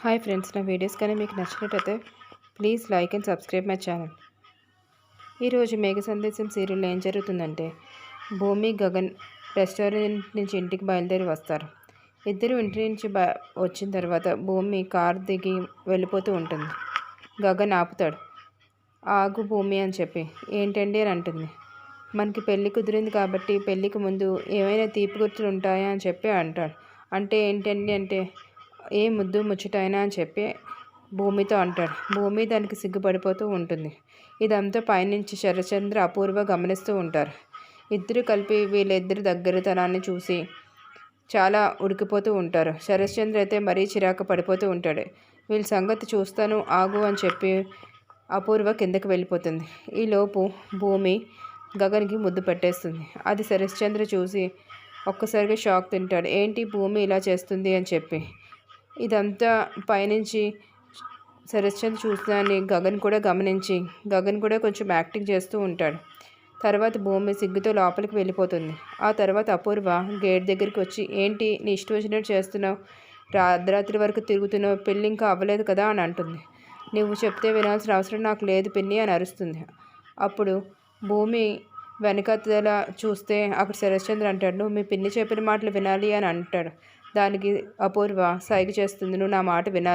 Hi friends, నా videos కానీ మీకు నచ్చినట్టయితే please like and subscribe my channel. ఈరోజు మేఘ సందేశం సీరియల్లో ఏం జరుగుతుందంటే, భూమి గగన్ రెస్టారెంట్ నుంచి ఇంటికి బయలుదేరి వస్తారు. ఇద్దరు ఇంటి నుంచి వచ్చిన తర్వాత భూమి కార్ దిగి వెళ్ళిపోతూ ఉంటుంది. గగన్ ఆపుతాడు. ఆగు భూమి అని చెప్పి. ఏంటండి అని అంటుంది. మనకి పెళ్ళి కుదిరింది కాబట్టి పెళ్ళికి ముందు ఏమైనా తీపి గుర్తులు ఉంటాయా అని చెప్పి అంటాడు. అంటే ఏంటండి అంటే, ఏ ముద్దు ముచ్చటైనా అని చెప్పి భూమితో అంటాడు. భూమి దానికి సిగ్గుపడిపోతూ ఉంటుంది. ఇదంతా పైనుంచి శరచంద్ర అపూర్వ గమనిస్తూ ఉంటారు. ఇద్దరు కలిపి వీళ్ళిద్దరి దగ్గరతనాన్ని చూసి చాలా ఉడికిపోతూ ఉంటారు. శరశ్చంద్ర అయితే మరీ చిరాకు పడిపోతూ ఉంటాడు. వీళ్ళ సంగతి చూస్తాను ఆగు అని చెప్పి అపూర్వ కిందకి వెళ్ళిపోతుంది. ఈలోపు భూమి గగన్కి ముద్దు పెట్టేస్తుంది. అది శరశ్చంద్ర చూసి ఒక్కసారిగా షాక్ తింటాడు. ఏంటి భూమి ఇలా చేస్తుంది అని చెప్పి. ఇదంతా పైనుంచి శరశ్చంద్ర చూస్తానని గగన్ కూడా గమనించి గగన్ కూడా కొంచెం యాక్టింగ్ చేస్తూ ఉంటాడు. తర్వాత భూమి సిగ్గుతో లోపలికి వెళ్ళిపోతుంది. ఆ తర్వాత అపూర్వ గేట్ దగ్గరికి వచ్చి, ఏంటి నీ ఇష్టం వచ్చినట్టు చేస్తున్నావు, అర్ధరాత్రి వరకు తిరుగుతున్నావు, పెళ్ళి ఇంకా అవ్వలేదు కదా అని అంటుంది. నువ్వు చెప్తే వినాల్సిన అవసరం నాకు లేదు పిన్ని అని అరుస్తుంది. అప్పుడు భూమి వెనకతల చూస్తే అక్కడ శరశ్చంద్ర అంటాడు, నువ్వు మీ పిన్ని చెప్పిన మాటలు వినాలి అని అంటాడు. దానికి అపూర్వ సైగ చేస్తుంది, నువ్వు నా మాట వినాలి.